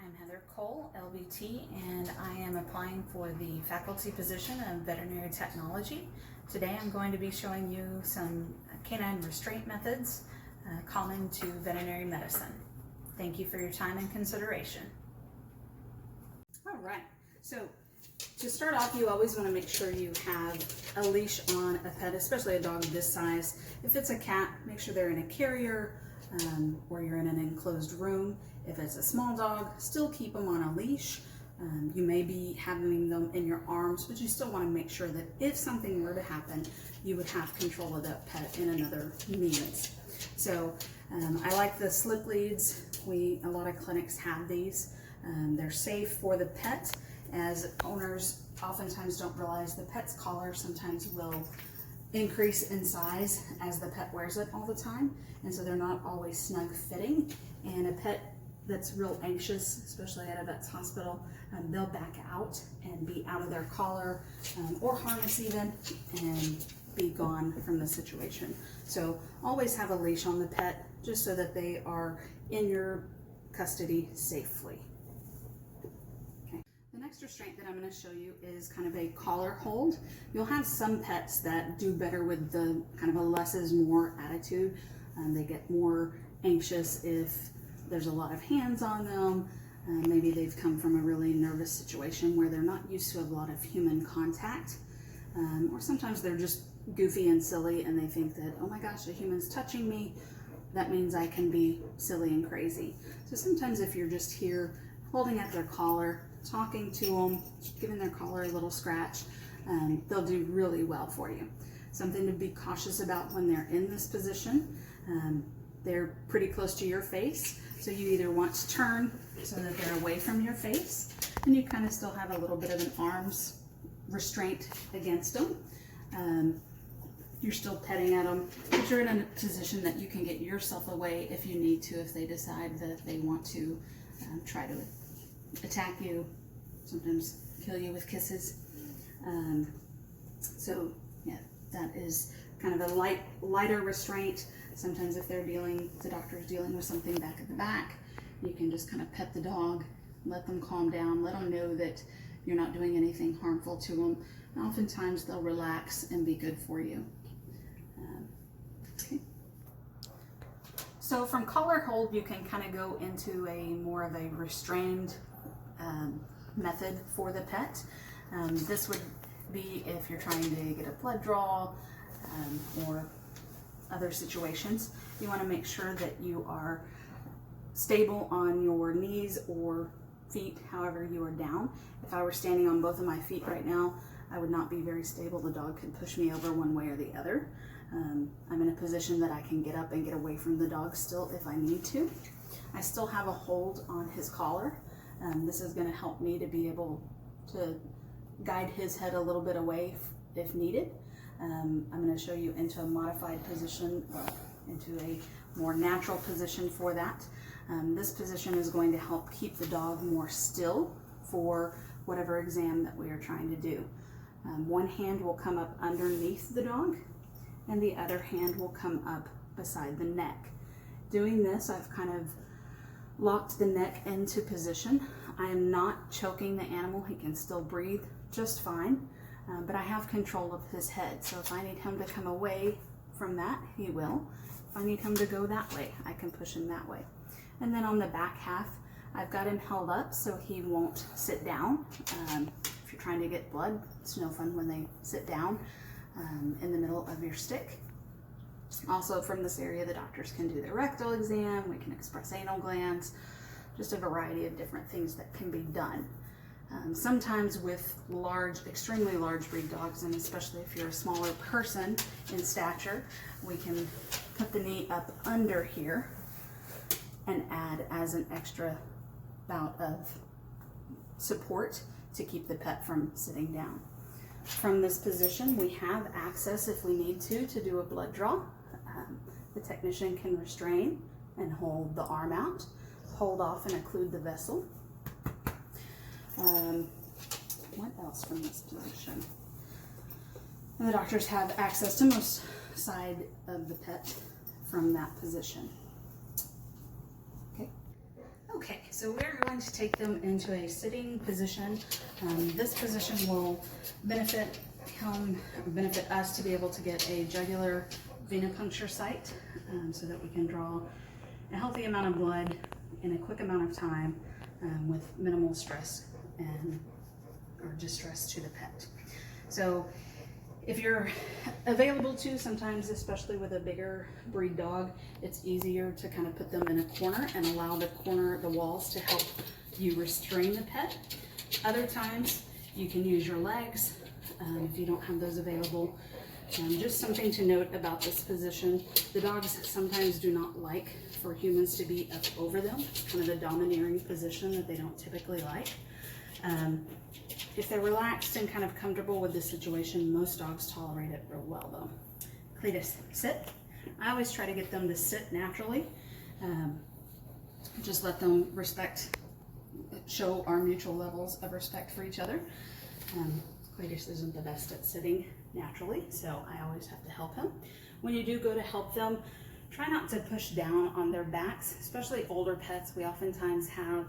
I'm Heather Cole, LVT, and I am applying for the faculty position of veterinary technology. Today I'm going to be showing you some canine restraint methods common to veterinary medicine. Thank you for your time and consideration. All right, so to start off, you always want to make sure you have a leash on a pet, especially a dog this size. If it's a cat, make sure they're in a carrier or you're in an enclosed room. If it's a small dog, still keep them on a leash. You may be having them in your arms, but you still want to make sure that if something were to happen, you would have control of that pet in another minute. So I like the slip leads. A lot of clinics have these. They're safe for the pet, as owners oftentimes don't realize the pet's collar sometimes will increase in size as the pet wears it all the time, and so they're not always snug fitting. And a pet that's real anxious, especially at a vet's hospital, they'll back out and be out of their collar or harness even, and be gone from the situation. So always have a leash on the pet, just so that they are in your custody safely. The next restraint that I'm going to show you is kind of a collar hold. You'll have some pets that do better with the kind of a less is more attitude. They get more anxious if there's a lot of hands on them. Maybe they've come from a really nervous situation where they're not used to a lot of human contact. Or sometimes they're just goofy and silly and they think that, oh my gosh, a human's touching me. That means I can be silly and crazy. So sometimes if you're just here holding at their collar, talking to them, giving their collar a little scratch, they'll do really well for you. Something to be cautious about when they're in this position. They're pretty close to your face, so you either want to turn so that they're away from your face, and you kind of still have a little bit of an arm's restraint against them. You're still petting at them, but you're in a position that you can get yourself away if you need to, if they decide that they want to try to attack you, sometimes kill you with kisses. So yeah, that is kind of a lighter restraint. Sometimes if the doctor's dealing with something back at the back, you can just kind of pet the dog, let them calm down, let them know that you're not doing anything harmful to them. And oftentimes they'll relax and be good for you. Okay. So from collar hold, you can kind of go into more of a restrained method for the pet. This would be if you're trying to get a blood draw or other situations. You want to make sure that you are stable on your knees or feet, however you are down. If I were standing on both of my feet right now, I would not be very stable. The dog could push me over one way or the other. I'm in a position that I can get up and get away from the dog still if I need to. I still have a hold on his collar. This is going to help me to be able to guide his head a little bit away if needed. I'm going to show you into a modified position, into a more natural position for that. This position is going to help keep the dog more still for whatever exam that we are trying to do. One hand will come up underneath the dog, and the other hand will come up beside the neck. Doing this, I've kind of locked the neck into position. I am not choking the animal. He can still breathe just fine, but I have control of his head. So if I need him to come away from that, he will. If I need him to go that way, I can push him that way. And then on the back half, I've got him held up so he won't sit down. If you're trying to get blood, it's no fun when they sit down in the middle of your stick. Also from this area, the doctors can do their rectal exam, we can express anal glands, just a variety of different things that can be done. Sometimes with extremely large breed dogs, and especially if you're a smaller person in stature, we can put the knee up under here and add as an extra bout of support to keep the pet from sitting down. From this position, we have access if we need to do a blood draw. The technician can restrain and hold the arm out, hold off and occlude the vessel. What else from this position? And the doctors have access to most side of the pet from that position. Okay. Okay, so we're going to take them into a sitting position. This position will benefit us to be able to get a jugular venipuncture site so that we can draw a healthy amount of blood in a quick amount of time with minimal stress or distress to the pet. So if you're available to, sometimes, especially with a bigger breed dog, it's easier to kind of put them in a corner and allow the walls to help you restrain the pet. Other times, you can use your legs if you don't have those available. Just something to note about this position, the dogs sometimes do not like for humans to be up over them. It's kind of a domineering position that they don't typically like. If they're relaxed and kind of comfortable with the situation, most dogs tolerate it real well though. Cletus, sit. I always try to get them to sit naturally. Just let them show our mutual levels of respect for each other. Cletus isn't the best at sitting naturally, so I always have to help him. When you do go to help them, try not to push down on their backs, especially older pets. We oftentimes have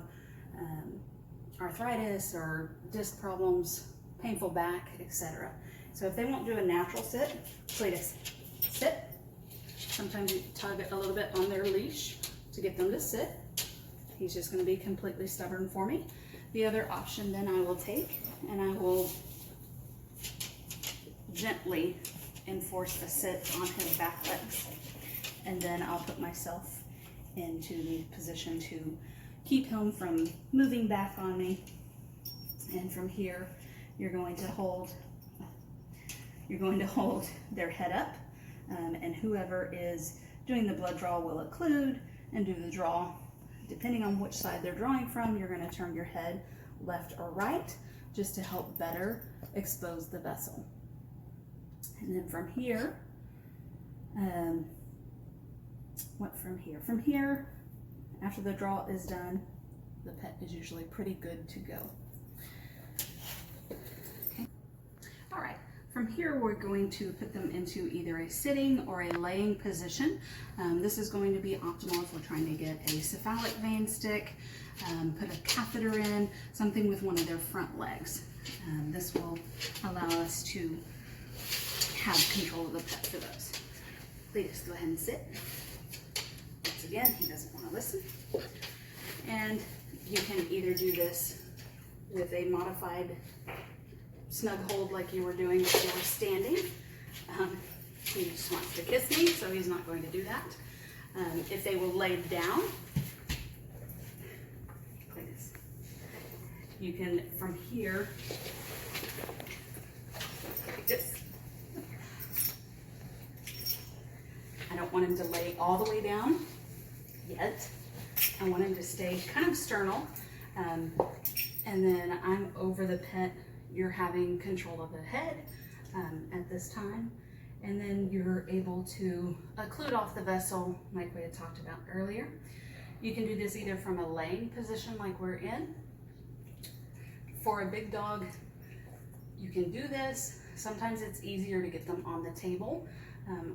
arthritis or disc problems, painful back, etc. So if they won't do a natural sit, Cletus, sit. Sometimes you tug a little bit on their leash to get them to sit. He's just going to be completely stubborn for me. The other option then I will take, and I will gently enforce the sit on his back legs. And then I'll put myself into the position to keep him from moving back on me. And from here, you're going to hold their head up, and whoever is doing the blood draw will occlude and do the draw. Depending on which side they're drawing from, you're going to turn your head left or right just to help better expose the vessel. And then from here, From here, after the draw is done, the pet is usually pretty good to go. Okay. All right. From here, we're going to put them into either a sitting or a laying position. This is going to be optimal if we're trying to get a cephalic vein stick, put a catheter in, something with one of their front legs. This will allow us to have control of the pet for those. Please go ahead and sit. Once again, he doesn't want to listen. And you can either do this with a modified snug hold like you were doing if you were standing. He just wants to kiss me, so he's not going to do that. If they will lay down, like this. You can, from here, like this. I don't want him to lay all the way down yet. I want him to stay kind of sternal. And then I'm over the pet. You're having control of the head at this time. And then you're able to occlude off the vessel like we had talked about earlier. You can do this either from a laying position like we're in. For a big dog, you can do this. Sometimes it's easier to get them on the table.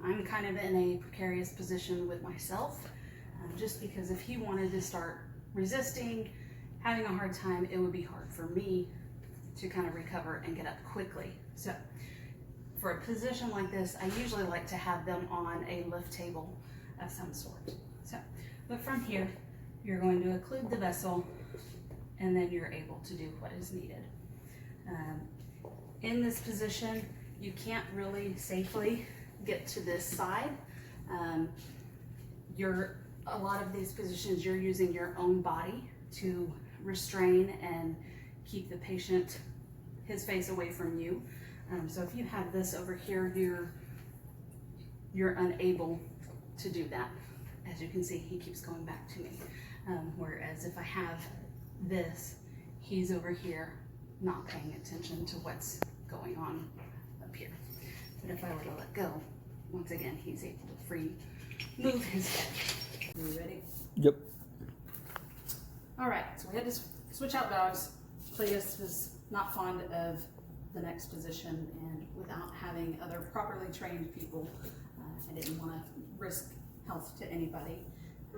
I'm kind of in a precarious position with myself, just because if he wanted to start resisting, having a hard time, it would be hard for me to kind of recover and get up quickly. So for a position like this, I usually like to have them on a lift table of some sort. So, but from here, you're going to occlude the vessel, and then you're able to do what is needed. In this position, you can't really safely get to this side. A lot of these positions, you're using your own body to restrain and keep the patient, his face away from you. So if you have this over here, you're unable to do that. As you can see, he keeps going back to me. Whereas if I have this, he's over here not paying attention to what's going on up here. But if I were to let go, once again, he's able to move his head. Are you ready? Yep. All right, so we had to switch out dogs. Cletus was not fond of the next position, and without having other properly trained people, I didn't want to risk health to anybody.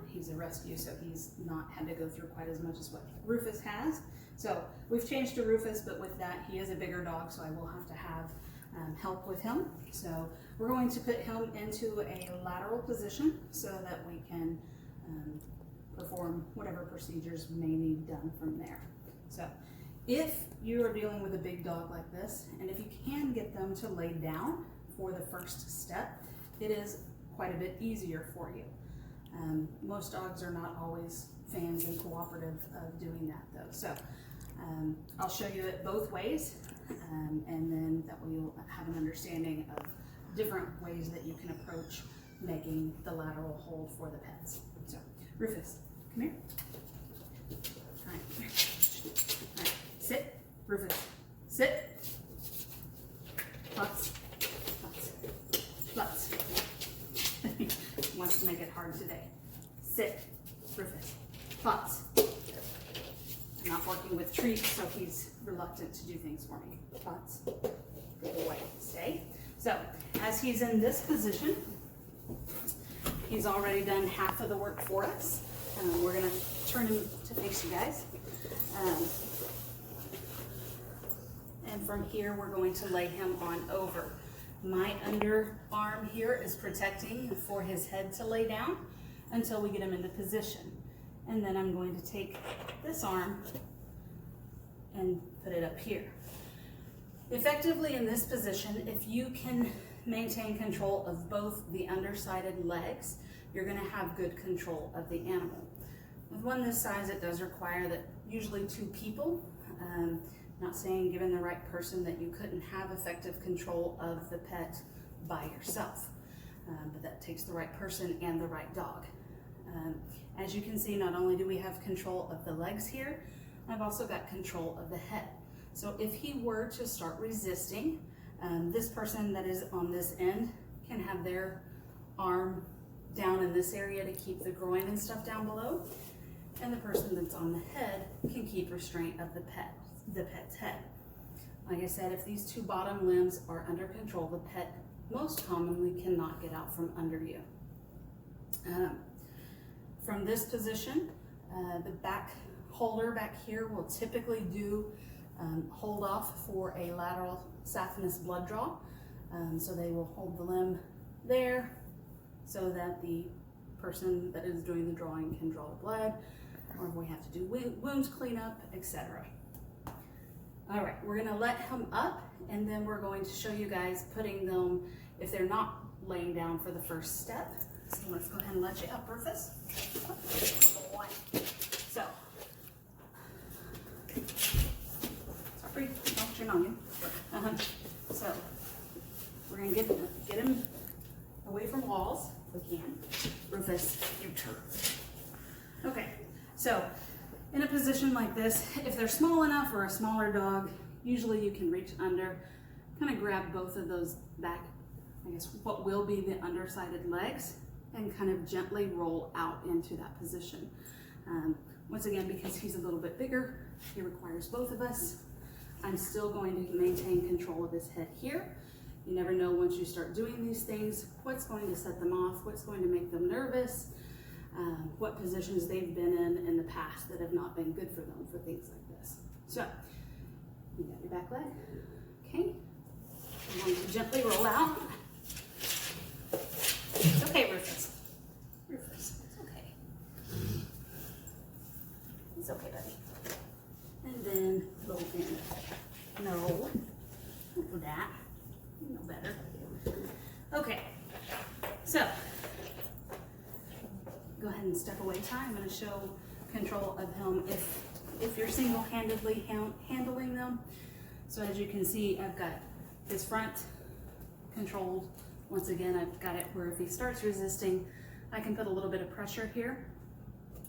He's a rescue, so he's not had to go through quite as much as what Rufus has. So we've changed to Rufus, but with that, he is a bigger dog, so I will have to have help with him. So we're going to put him into a lateral position so that we can perform whatever procedures may need done from there. So if you are dealing with a big dog like this, and if you can get them to lay down for the first step, it is quite a bit easier for you. Most dogs are not always fans and cooperative of doing that though. So I'll show you it both ways, and then that way you'll have an understanding of different ways that you can approach making the lateral hold for the pets. So Rufus, come here. All right, come here. All right, sit. Rufus, sit. Butts, butts, butts. Wants to make it hard today. Sit, Rufus. Butts. I'm not working with treats, so he's reluctant to do things for me. Butts. Good boy. Stay. So, as he's in this position, he's already done half of the work for us. We're going to turn him to face you guys. And from here, we're going to lay him on over. My underarm here is protecting for his head to lay down until we get him into position. And then I'm going to take this arm and put it up here. Effectively in this position, if you can maintain control of both the undersided legs, you're going to have good control of the animal. With one this size, it does require that usually 2 people. Not saying given the right person that you couldn't have effective control of the pet by yourself, but that takes the right person and the right dog. As you can see, not only do we have control of the legs here, I've also got control of the head. So if he were to start resisting, this person that is on this end can have their arm down in this area to keep the groin and stuff down below, and the person that's on the head can keep restraint of the pet's head. Like I said, if these 2 bottom limbs are under control, the pet most commonly cannot get out from under you. From this position, the back holder back here will typically do hold off for a lateral saphenous blood draw. So they will hold the limb there so that the person that is doing the drawing can draw the blood, or if we have to do wounds cleanup, etc. All right, we're gonna let him up, and then we're going to show you guys putting them, if they're not laying down for the first step. So let's go ahead and let you up, Rufus. So, sorry, don't turn on you. So, we're gonna get him away from walls if we can. Rufus, your turn. Okay, so in a position like this, if they're small enough or a smaller dog, usually you can reach under, kind of grab both of those back, I guess what will be the undersided legs, and kind of gently roll out into that position. Once again, because he's a little bit bigger, he requires both of us. I'm still going to maintain control of his head here. You never know once you start doing these things, what's going to set them off, what's going to make them nervous, what positions they've been in the past that have not been good for them for things like this. So, you got your back leg, okay? I'm going to gently roll out. It's okay, Rufus. Rufus, it's okay. It's okay, buddy. And then roll in. No, don't do that. You know better. Okay, so go ahead and step away, Ty. I'm going to show control of him if you're single-handedly handling them. So as you can see, I've got his front controlled. Once again, I've got it where if he starts resisting, I can put a little bit of pressure here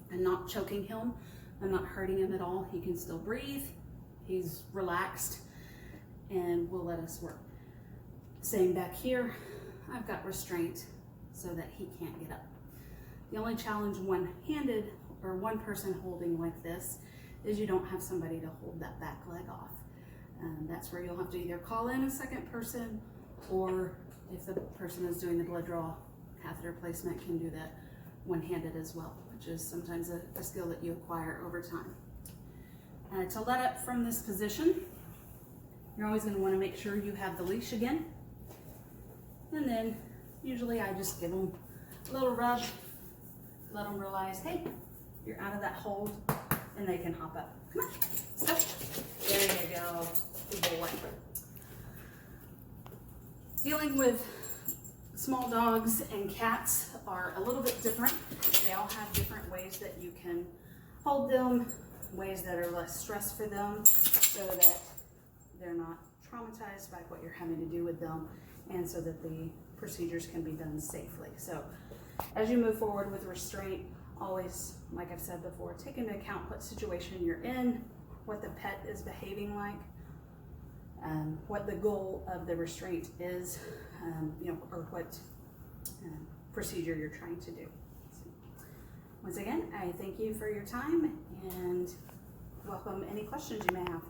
and not choking him. I'm not hurting him at all. He can still breathe. He's relaxed and will let us work. Same back here, I've got restraint so that he can't get up. The only challenge one-handed or one person holding like this is you don't have somebody to hold that back leg off. That's where you'll have to either call in a second person, or if the person is doing the blood draw, catheter placement can do that one-handed as well, which is sometimes a skill that you acquire over time. To let up from this position, you're always going to want to make sure you have the leash again. And then usually I just give them a little rub, let them realize, hey, you're out of that hold, and they can hop up. Come on, stop. There you go, good boy. Dealing with small dogs and cats are a little bit different. They all have different ways that you can hold them, ways that are less stress for them, so that they're not traumatized by what you're having to do with them, and so that the procedures can be done safely. So as you move forward with restraint, always, like I've said before, take into account what situation you're in, what the pet is behaving like, what the goal of the restraint is, or what procedure you're trying to do. So, once again, I thank you for your time and welcome any questions you may have.